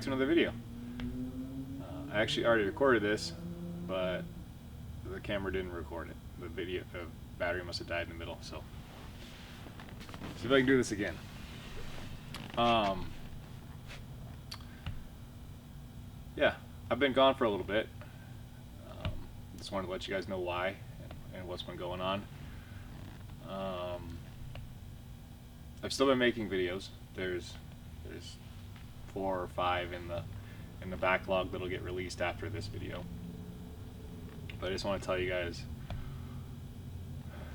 to another video. I actually already recorded this, but the camera didn't record it. The battery must have died in the middle, so see if I can do this again. Yeah, I've been gone for a little bit. Just wanted to let you guys know why and what's been going on. I've still been making videos. There's 4 or 5 in the backlog that'll get released after this video. But I just want to tell you guys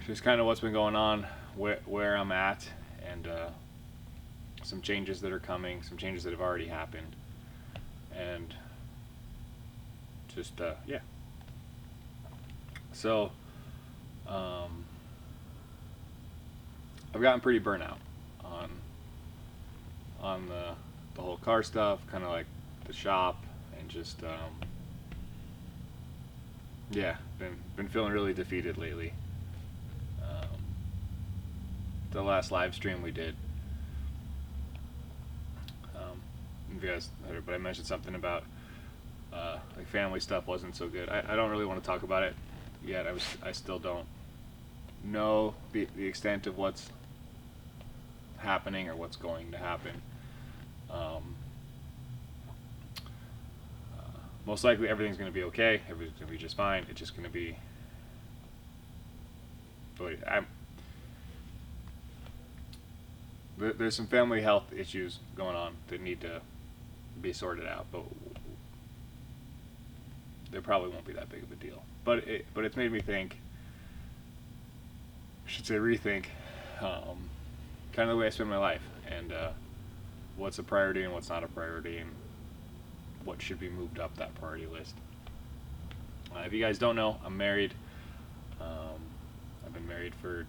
just kind of what's been going on, where I'm at, and some changes that are coming, some changes that have already happened, and just yeah. So I've gotten pretty burnout on the whole car stuff, kind of like the shop, and just yeah, been feeling really defeated lately. The last live stream we did, if you guys heard, but I mentioned something about like family stuff wasn't so good. I don't really want to talk about it yet. I still don't know the extent of what's happening or what's going to happen. Most likely everything's going to be okay. Everything's going to be just fine. It's just going to be. There's some family health issues going on that need to be sorted out, but they probably won't be that big of a deal. But it's made me think. I should say rethink, kind of the way I spend my life, and what's a priority and what's not a priority, and what should be moved up that priority list. If you guys don't know, I'm married. I've been married for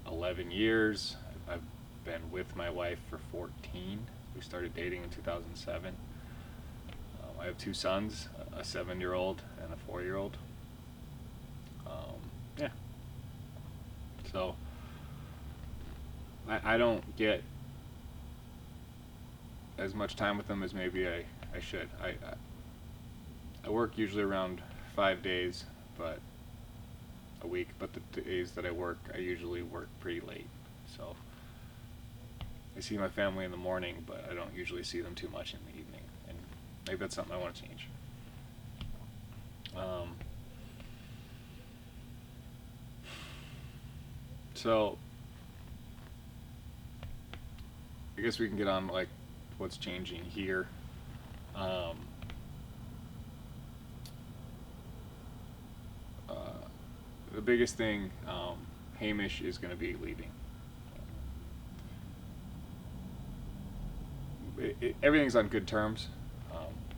11 years. I've been with my wife for 14. We started dating in 2007. I have 2 sons, a 7-year-old and a 4-year-old. Yeah. So I don't get as much time with them as maybe I should. I work usually around 5 days, but a week. But the days that I work, I usually work pretty late. So I see my family in the morning, but I don't usually see them too much in the evening. And maybe that's something I want to change. So I guess we can get on like what's changing here. The biggest thing, Hamish is going to be leaving. Everything's on good terms.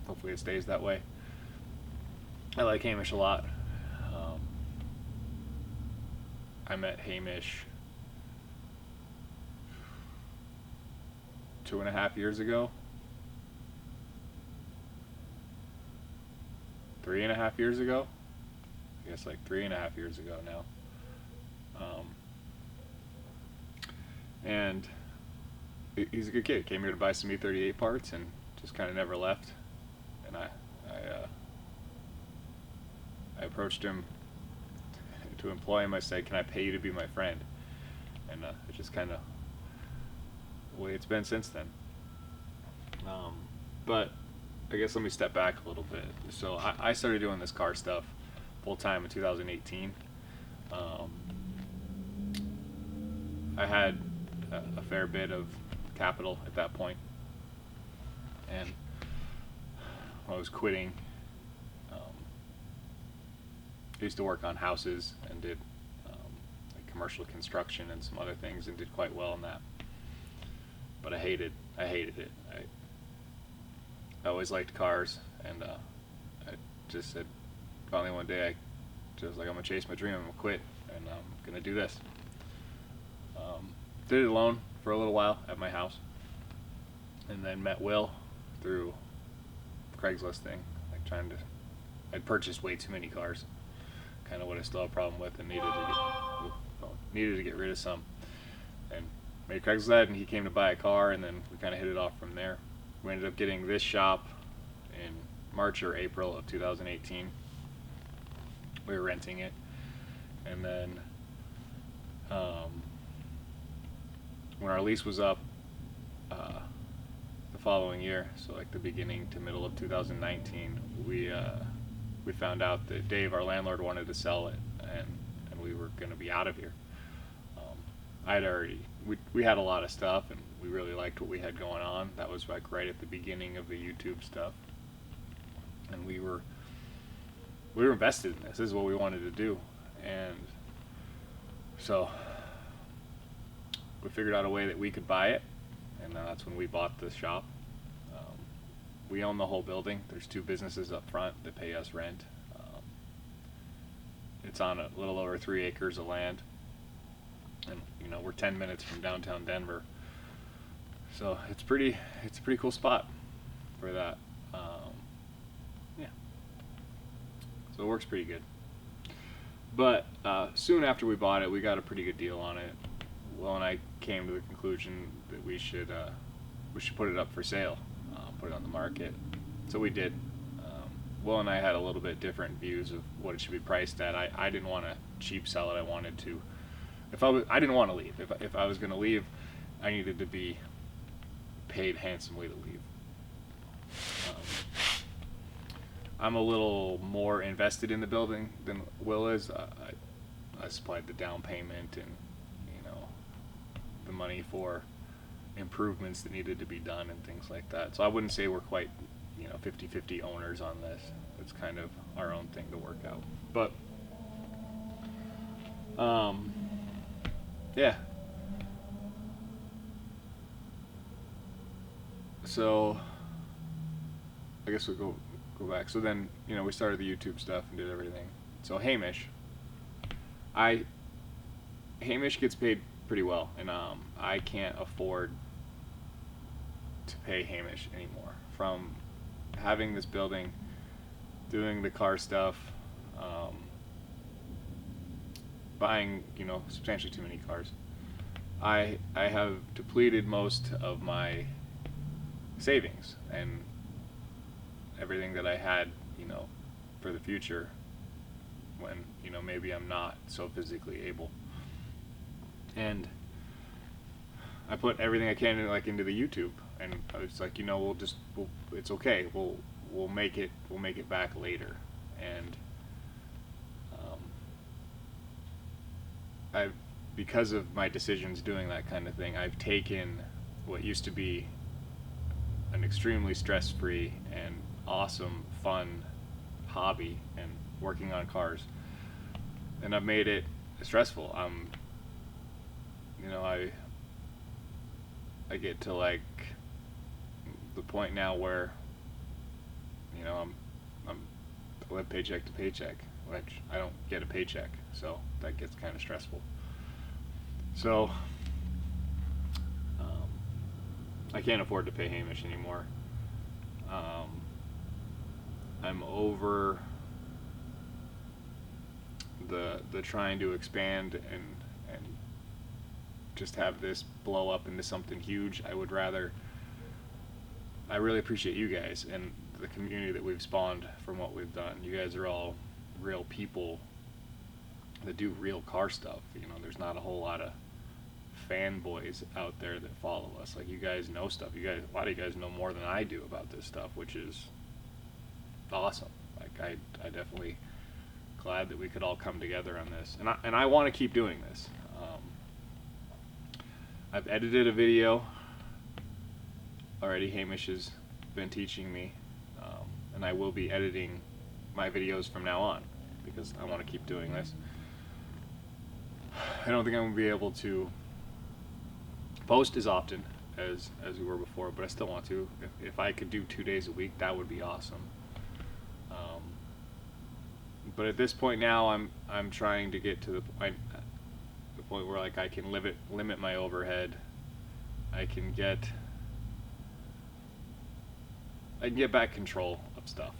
Hopefully it stays that way. I like Hamish a lot. I met Hamish 2.5 years ago. 3.5 years ago. I guess like 3.5 years ago now. And he's a good kid. Came here to buy some E38 parts and just kind of never left. And I approached him to employ him. I said, "Can I pay you to be my friend?" And it's just kind of the way it's been since then. But I guess let me step back a little bit. So I started doing this car stuff full time in 2018. I had a fair bit of capital at that point, and when I was quitting, I used to work on houses and did like commercial construction and some other things, and did quite well in that. But I hated it. I always liked cars, and I just said, finally one day, I just was like, I'm gonna chase my dream. I'm gonna quit, and I'm gonna do this. Did it alone for a little while at my house, and then met Will through Craigslist thing, like I'd purchased way too many cars, kind of what I still have a problem with, and needed to get rid of some, and made Craigslist, and he came to buy a car, and then we kind of hit it off from there. We ended up getting this shop in March or April of 2018. We were renting it, and then when our lease was up the following year, so like the beginning to middle of 2019, we found out that Dave, our landlord, wanted to sell it, and we were going to be out of here. We had a lot of stuff, and we really liked what we had going on. That was like right at the beginning of the YouTube stuff, and we were invested in this. This is what we wanted to do, and so we figured out a way that we could buy it, and that's when we bought this shop. We own the whole building. There's 2 businesses up front that pay us rent. It's on a little over 3 acres of land, and we're 10 minutes from downtown Denver, so it's a pretty cool spot for that. Yeah, so it works pretty good. But soon after we bought it, we got a pretty good deal on it. Will and I came to the conclusion that we should put it up for sale, put it on the market. So we did. Will and I had a little bit different views of what it should be priced at. I didn't want to cheap sell it. I wanted to. I didn't want to leave. If I was going to leave, I needed to be paid handsomely to leave. I'm a little more invested in the building than Will is. I supplied the down payment and the money for improvements that needed to be done and things like that. So I wouldn't say we're quite 50-50 owners on this. It's kind of our own thing to work out. But yeah. So I guess we'll go back. So then, we started the YouTube stuff and did everything. So Hamish gets paid pretty well, and I can't afford to pay Hamish anymore. From having this building, doing the car stuff, buying substantially too many cars, I have depleted most of my savings and everything that I had for the future when maybe I'm not so physically able. And I put everything I can into the YouTube, and I was like, it's okay. We'll make it back later. And because of my decisions doing that kind of thing, I've taken what used to be an extremely stress-free and awesome, fun hobby and working on cars, and I've made it stressful. I get to like the point now where I live paycheck to paycheck, which I don't get a paycheck, so that gets kind of stressful. So I can't afford to pay Hamish anymore. I'm over the trying to expand and just have this blow up into something huge. I really appreciate you guys and the community that we've spawned from what we've done. You guys are all real people that do real car stuff. There's not a whole lot of fanboys out there that follow us. Like, you guys know stuff. A lot of you guys know more than I do about this stuff, which is awesome. Like, I definitely glad that we could all come together on this, and I want to keep doing this. I've edited a video already. Hamish has been teaching me, and I will be editing my videos from now on because I want to keep doing this. I don't think I'm going to be able to post as often as we were before, but I still want to. If I could do 2 days a week, that would be awesome. But at this point now, I'm trying to get to the point where like I can limit my overhead. I can get back control of stuff.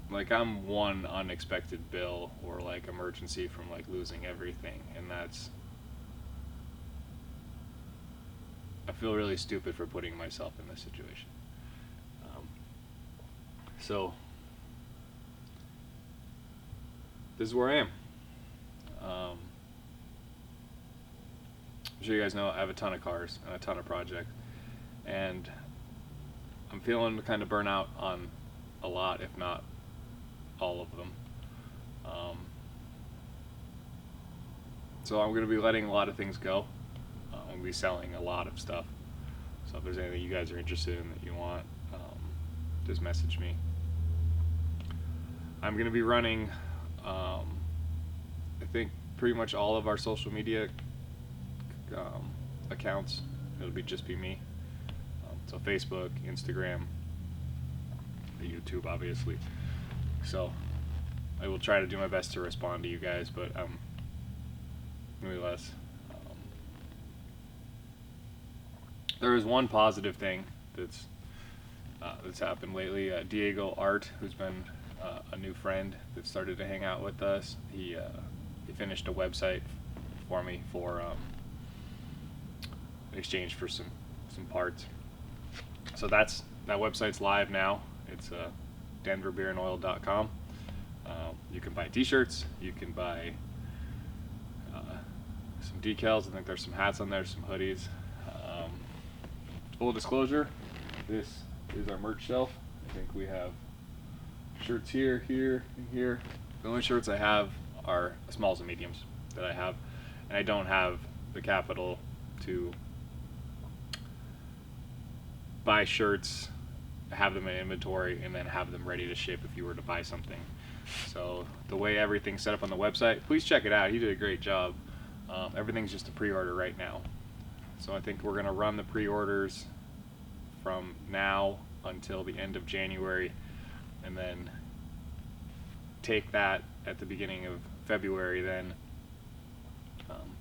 Like, I'm one unexpected bill or like emergency from like losing everything, and I feel really stupid for putting myself in this situation. So this is where I am. I'm sure you guys know I have a ton of cars and a ton of projects, and I'm feeling kind of burnout on a lot, if not all of them. So I'm going to be letting a lot of things go. I'm going to be selling a lot of stuff. So if there's anything you guys are interested in that you want, just message me. I'm going to be running, I think, pretty much all of our social media accounts. It'll just be me. So Facebook, Instagram, YouTube, obviously. So I will try to do my best to respond to you guys, but maybe less. There is one positive thing that's happened lately. Diego Art, who's been a new friend that started to hang out with us, he finished a website for me for in exchange for some parts. So that website's live now. It's denverbeerandoil.com. You can buy t-shirts, you can buy some decals. I think there's some hats on there, some hoodies. Full disclosure, this is our merch shelf. I think we have shirts here, here, and here. The only shirts I have are smalls and mediums that I have, and I don't have the capital to buy shirts, have them in inventory, and then have them ready to ship if you were to buy something. So the way everything's set up on the website, please check it out. He did a great job. Everything's just a pre-order right now. So I think we're going to run the pre-orders from now until the end of January, and then take that at the beginning of February. Then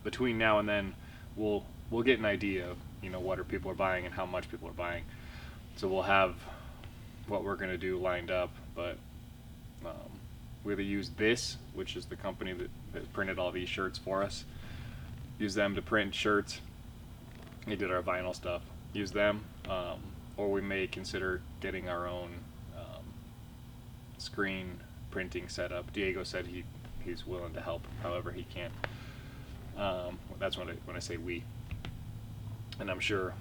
between now and then, we'll get an idea of what people are buying and how much people are buying. So we'll have what we're going to do lined up, but we either use this, which is the company that printed all these shirts for us, use them to print shirts. They did our vinyl stuff. Use them, or we may consider getting our own screen printing setup. Diego said he's willing to help however he can. That's when I say we, and I'm sure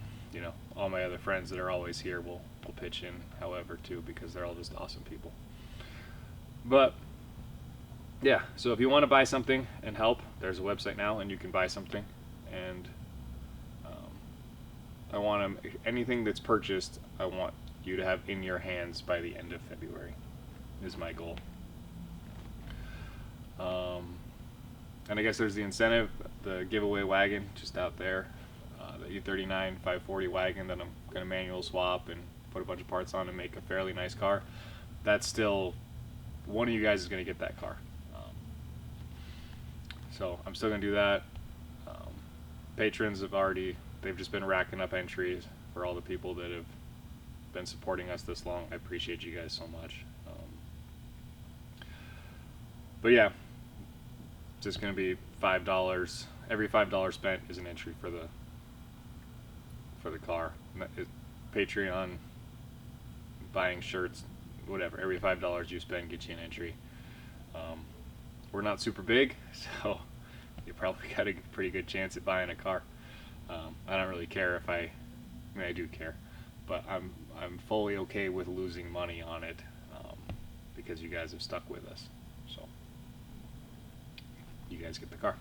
all my other friends that are always here will pitch in however too, because they're all just awesome people. But yeah, so if you want to buy something and help, there's a website now and you can buy something. And I want anything that's purchased, I want you to have in your hands by the end of February is my goal. And I guess there's the incentive, the giveaway wagon just out there, the E39 540 wagon that I'm going to manual swap and put a bunch of parts on and make a fairly nice car. That's still, one of you guys is going to get that car. So I'm still going to do that. Patrons they've just been racking up entries for all the people that have been supporting us this long. I appreciate you guys so much. But yeah, just going to be $5. Every $5 spent is an entry for the car. Patreon, buying shirts, whatever. Every $5 you spend gets you an entry. We're not super big, so you probably got a pretty good chance at buying a car. I don't really care if I mean, I do care, but I'm fully okay with losing money on it because you guys have stuck with us. So you guys get the car.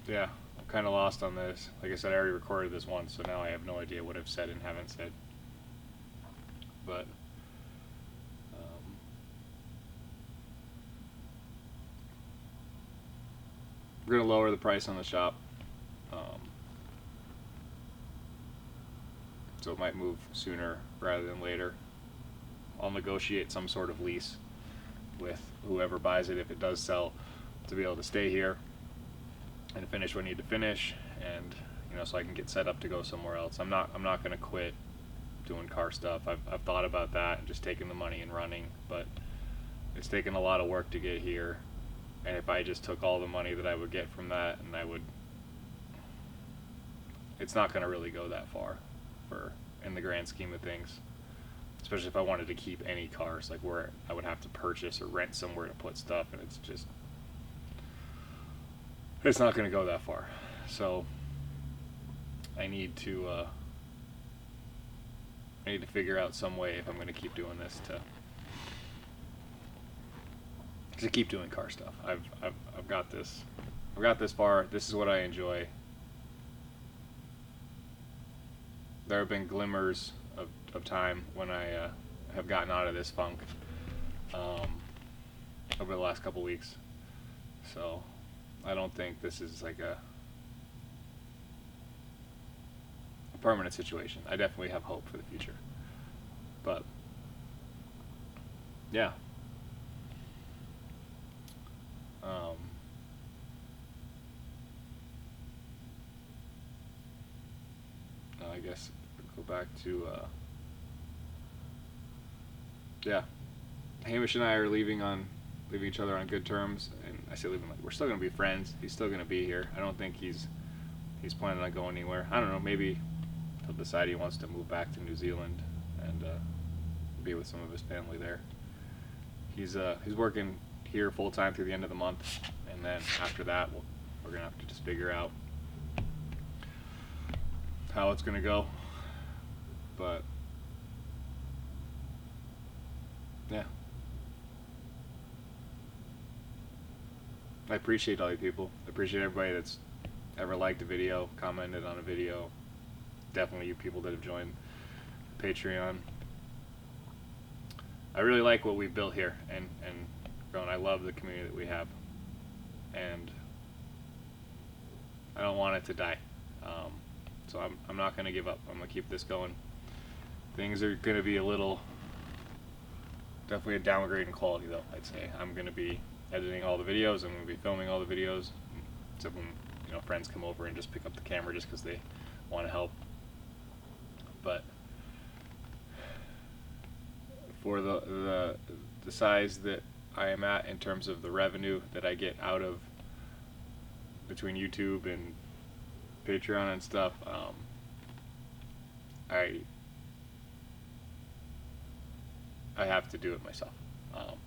Yeah, I'm kind of lost on this. Like I said, I already recorded this once, so now I have no idea what I've said and haven't said. But we're going to lower the price on the shop. So it might move sooner rather than later. I'll negotiate some sort of lease with whoever buys it if it does sell, to be able to stay here and finish what I need to finish, and so I can get set up to go somewhere else. I'm not going to quit doing car stuff. I've thought about that and just taking the money and running, but it's taken a lot of work to get here. And if I just took all the money that I would get from that and I would it's not going to really go that far for in the grand scheme of things. Especially if I wanted to keep any cars, like where I would have to purchase or rent somewhere to put stuff, and it's not going to go that far. So I need to figure out some way, if I'm going to keep doing this, to keep doing car stuff. I've got this. I've got this far. This is what I enjoy. There have been glimmers of time when I have gotten out of this funk over the last couple weeks. So I don't think this is like a permanent situation. I definitely have hope for the future. But yeah. I guess go back to yeah. Hamish and I are leaving each other on good terms, and I say leaving, like we're still gonna be friends. He's still gonna be here. I don't think he's planning on going anywhere. I don't know. Maybe he'll decide he wants to move back to New Zealand and be with some of his family there. He's working here full time through the end of the month, and then after that, we're gonna have to just figure out how it's gonna go. But yeah, I appreciate all you people. I appreciate everybody that's ever liked a video, commented on a video. Definitely you people that have joined Patreon. I really like what we've built here, and I love the community that we have, and I don't want it to die. So I'm not going to give up. I'm going to keep this going. Things are going to be definitely a downgrade in quality, though, I'd say. I'm going to be editing all the videos. I'm going to be filming all the videos. Except when friends come over and just pick up the camera just because they want to help. But for the size that I am at in terms of the revenue that I get out of between YouTube and Patreon and stuff, I have to do it myself.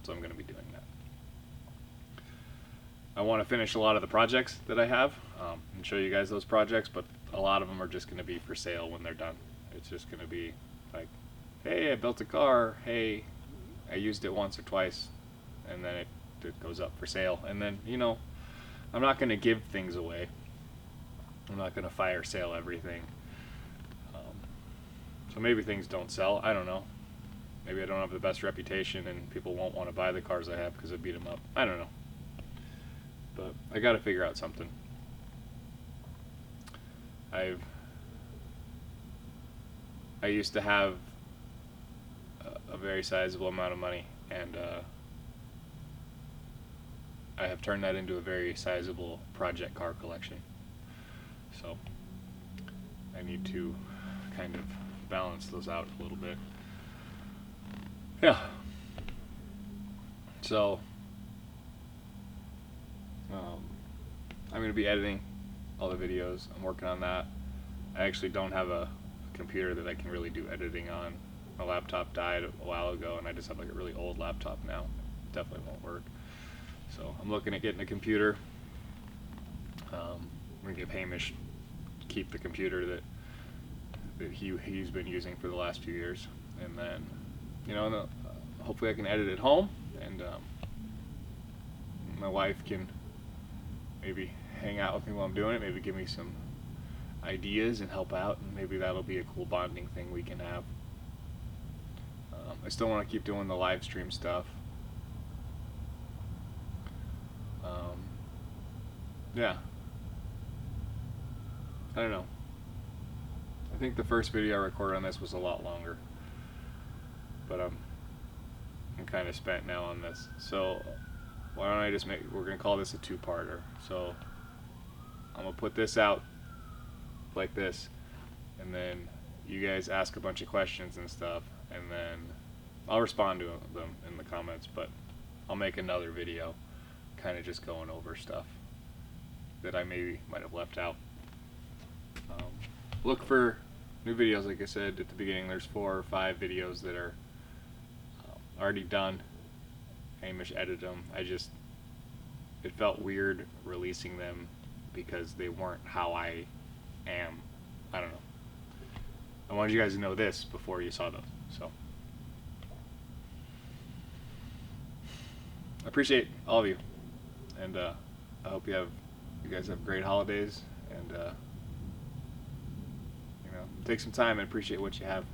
So I'm going to be doing that. I want to finish a lot of the projects that I have and show you guys those projects, but a lot of them are just going to be for sale when they're done. It's just going to be like, hey, I built a car, hey, I used it once or twice, and then it goes up for sale. And then, I'm not going to give things away. I'm not going to fire sale everything. So maybe things don't sell. I don't know. Maybe I don't have the best reputation and people won't want to buy the cars I have because I beat them up. I don't know. But I got to figure out something. I used to have a very sizable amount of money, and I have turned that into a very sizable project car collection. So I need to kind of balance those out a little bit. Yeah. So I'm going to be editing all the videos. I'm working on that. I actually don't have a computer that I can really do editing on. My laptop died a while ago, and I just have like a really old laptop now. It definitely won't work. So I'm looking at getting a computer. I'm going to give Hamish keep the computer that he's been using for the last few years, and then hopefully I can edit at home, and my wife can maybe hang out with me while I'm doing it, maybe give me some ideas and help out, and maybe that'll be a cool bonding thing we can have. I still want to keep doing the live stream stuff. Yeah. I don't know. I think the first video I recorded on this was a lot longer, but I'm kind of spent now on this. So why don't I just we're going to call this a two-parter. So I'm going to put this out like this, and then you guys ask a bunch of questions and stuff, and then I'll respond to them in the comments, but I'll make another video kind of just going over stuff that I maybe might have left out. look for new videos. Like I said at the beginning, there's 4 or 5 videos that are already done. Hamish edited them. It felt weird releasing them because they weren't how I am. I don't know. I wanted you guys to know this before you saw those. So I appreciate all of you, and I hope you guys have great holidays, and take some time and appreciate what you have.